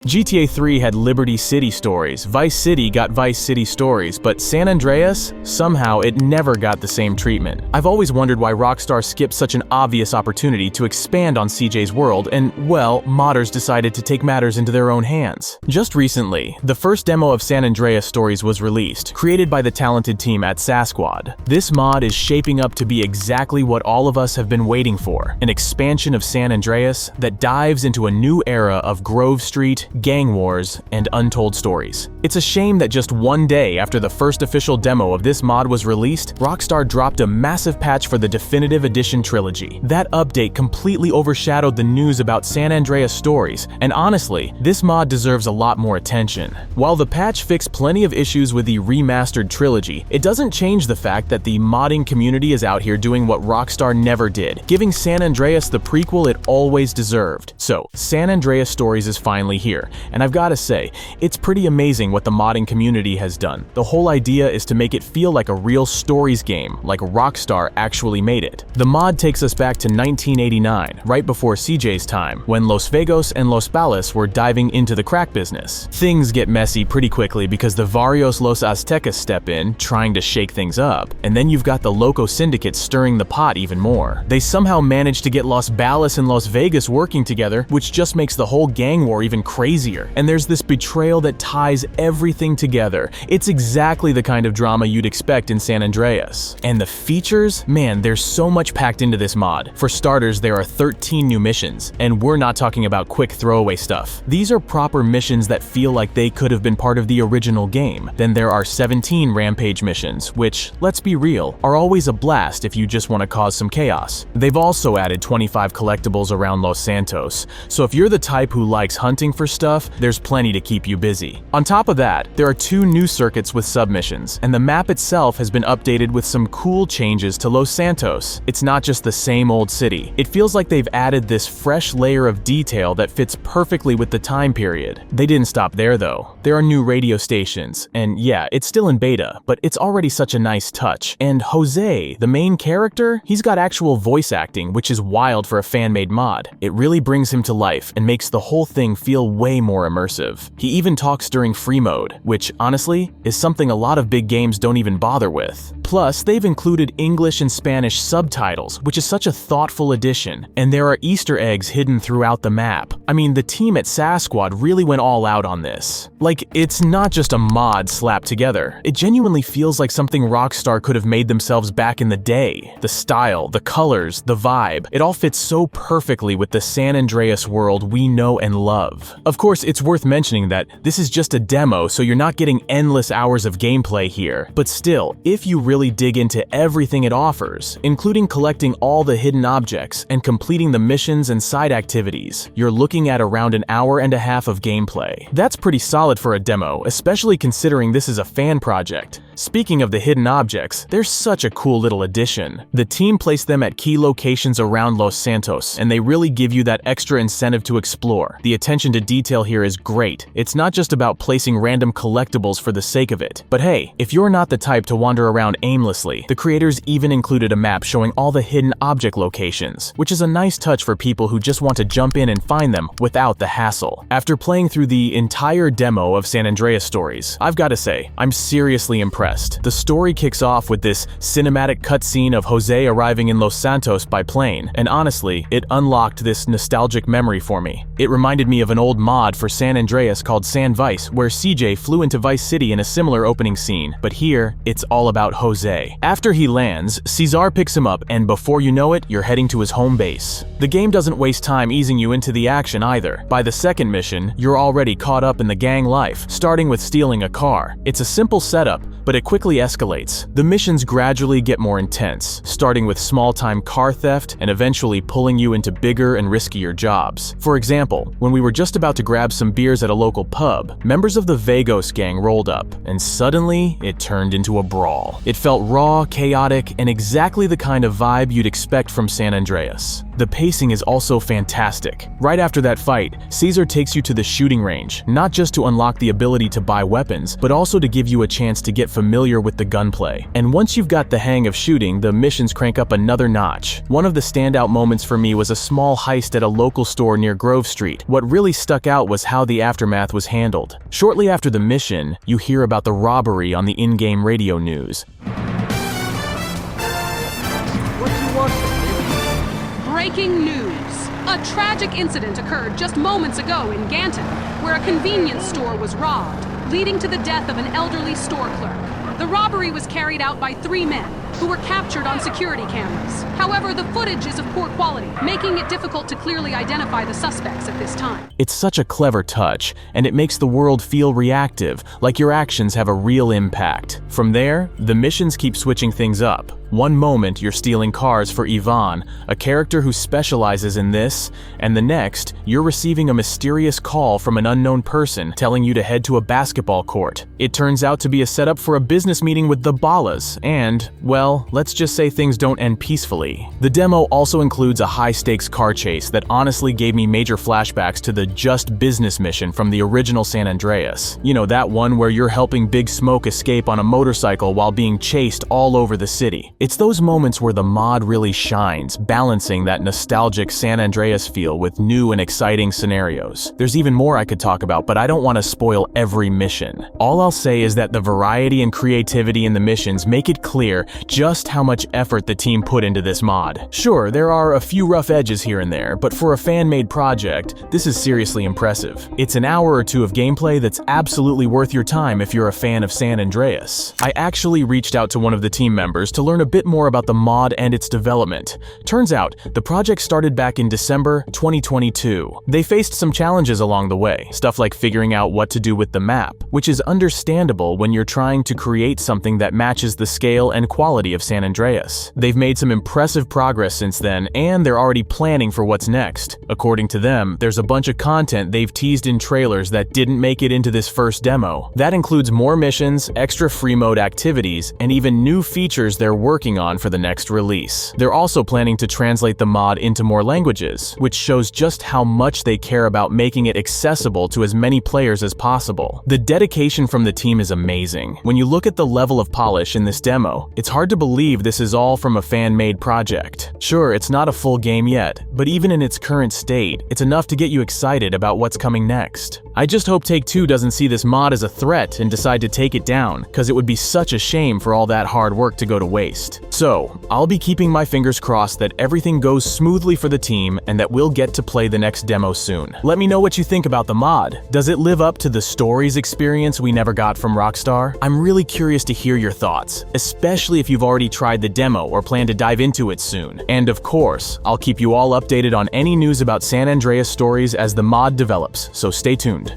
GTA 3 had Liberty City stories, Vice City got Vice City stories, but San Andreas, somehow it never got the same treatment. I've always wondered why Rockstar skipped such an obvious opportunity to expand on CJ's world and, well, modders decided to take matters into their own hands. Just recently, the first demo of San Andreas Stories was released, created by the talented team at SASquad. This mod is shaping up to be exactly what all of us have been waiting for, an expansion of San Andreas that dives into a new era of Grove Street, gang wars, and untold stories. It's a shame that just one day after the first official demo of this mod was released, Rockstar dropped a massive patch for the Definitive Edition trilogy. That update completely overshadowed the news about San Andreas Stories, and honestly, this mod deserves a lot more attention. While the patch fixed plenty of issues with the remastered trilogy, it doesn't change the fact that the modding community is out here doing what Rockstar never did, giving San Andreas the prequel it always deserved. So, San Andreas Stories is finally here. And I've gotta say, it's pretty amazing what the modding community has done. The whole idea is to make it feel like a real stories game, like Rockstar actually made it. The mod takes us back to 1989, right before CJ's time, when Los Vegos and Los Palos were diving into the crack business. Things get messy pretty quickly because the Varios Los Aztecas step in, trying to shake things up, and then you've got the Loco Syndicate stirring the pot even more. They somehow managed to get Los Balas and Las Vegas working together, which just makes the whole gang war even crazier. And there's this betrayal that ties everything together. It's exactly the kind of drama you'd expect in San Andreas. And the features? Man, there's so much packed into this mod. For starters, there are 13 new missions, and we're not talking about quick throwaway stuff. These are proper missions that feel like they could have been part of the original game. Then there are 17 rampage missions, which, let's be real, are always a blast if you just want to cause some chaos. They've also added 25 collectibles around Los Santos, so if you're the type who likes hunting for stuff, there's plenty to keep you busy. On top of that, there are 2 new circuits with submissions, and the map itself has been updated with some cool changes to Los Santos. It's not just the same old city. It feels like they've added this fresh layer of detail that fits perfectly with the time period. They didn't stop there though. There are new radio stations, and yeah, it's still in beta, but it's already such a nice touch. And Jose, the main character, he's got actual voice acting, which is wild for a fan-made mod. It really brings him to life and makes the whole thing feel way more immersive. He even talks during free mode, which honestly is something a lot of big games don't even bother with. Plus, they've included English and Spanish subtitles, which is such a thoughtful addition, and there are Easter eggs hidden throughout the map. I mean, the team at SASquad really went all out on this. Like, it's not just a mod slapped together. It genuinely feels like something Rockstar could have made themselves back in the day. The style, the colors, the vibe, it all fits so perfectly with the San Andreas world we know and love. Of course, it's worth mentioning that this is just a demo, so you're not getting endless hours of gameplay here. But still, if you really dig into everything it offers, including collecting all the hidden objects and completing the missions and side activities, you're looking at around an hour and a half of gameplay. That's pretty solid for a demo, especially considering this is a fan project. Speaking of the hidden objects, they're such a cool little addition. The team placed them at key locations around Los Santos, and they really give you that extra incentive to explore. The attention to detail here is great. It's not just about placing random collectibles for the sake of it. But hey, if you're not the type to wander around aimlessly, the creators even included a map showing all the hidden object locations, which is a nice touch for people who just want to jump in and find them without the hassle. After playing through the entire demo of San Andreas Stories, I've got to say, I'm seriously impressed. The story kicks off with this cinematic cutscene of Jose arriving in Los Santos by plane, and honestly, it unlocked this nostalgic memory for me. It reminded me of an old mod for San Andreas called San Vice, where CJ flew into Vice City in a similar opening scene, but here, it's all about Jose. After he lands, Cesar picks him up, and before you know it, you're heading to his home base. The game doesn't waste time easing you into the action either. By the second mission, you're already caught up in the gang life, starting with stealing a car. It's a simple setup, but it quickly escalates. The missions gradually get more intense, starting with small-time car theft and eventually pulling you into bigger and riskier jobs. For example, when we were just about to grab some beers at a local pub, members of the Vegos gang rolled up, and suddenly it turned into a brawl. It felt raw, chaotic, and exactly the kind of vibe you'd expect from San Andreas. The pacing is also fantastic. Right after that fight, Caesar takes you to the shooting range, not just to unlock the ability to buy weapons, but also to give you a chance to get familiar with the gunplay. And once you've got the hang of shooting, the missions crank up another notch. One of the standout moments for me was a small heist at a local store near Grove Street. What really stuck out was how the aftermath was handled. Shortly after the mission, you hear about the robbery on the in-game radio news. What do you want from me? Breaking news. A tragic incident occurred just moments ago in Ganton, where a convenience store was robbed, leading to the death of an elderly store clerk. The robbery was carried out by 3 men, who were captured on security cameras. However, the footage is of poor quality, making it difficult to clearly identify the suspects at this time. It's such a clever touch, and it makes the world feel reactive, like your actions have a real impact. From there, the missions keep switching things up. One moment you're stealing cars for Yvonne, a character who specializes in this, and the next, you're receiving a mysterious call from an unknown person telling you to head to a basketball court. It turns out to be a setup for a business meeting with the Ballas, and, well, let's just say things don't end peacefully. The demo also includes a high-stakes car chase that honestly gave me major flashbacks to the Just Business mission from the original San Andreas. You know, that one where you're helping Big Smoke escape on a motorcycle while being chased all over the city. It's those moments where the mod really shines, balancing that nostalgic San Andreas feel with new and exciting scenarios. There's even more I could talk about, but I don't want to spoil every mission. All I'll say is that the variety and creativity in the missions make it clear just how much effort the team put into this mod. Sure, there are a few rough edges here and there, but for a fan-made project, this is seriously impressive. It's an hour or two of gameplay that's absolutely worth your time if you're a fan of San Andreas. I actually reached out to one of the team members to learn a bit more about the mod and its development. Turns out, the project started back in December 2022. They faced some challenges along the way, stuff like figuring out what to do with the map, which is understandable when you're trying to create something that matches the scale and quality of San Andreas. They've made some impressive progress since then, and they're already planning for what's next. According to them, there's a bunch of content they've teased in trailers that didn't make it into this first demo. That includes more missions, extra free mode activities, and even new features they're working on for the next release. They're also planning to translate the mod into more languages, which shows just how much they care about making it accessible to as many players as possible. The dedication from the team is amazing. When you look at the level of polish in this demo, it's hard to believe this is all from a fan-made project. Sure, it's not a full game yet, but even in its current state, it's enough to get you excited about what's coming next. I just hope Take-Two doesn't see this mod as a threat and decide to take it down, because it would be such a shame for all that hard work to go to waste. So, I'll be keeping my fingers crossed that everything goes smoothly for the team and that we'll get to play the next demo soon. Let me know what you think about the mod. Does it live up to the Stories experience we never got from Rockstar? I'm really curious to hear your thoughts, especially if you've already tried the demo or plan to dive into it soon. And of course, I'll keep you all updated on any news about San Andreas Stories as the mod develops, so stay tuned.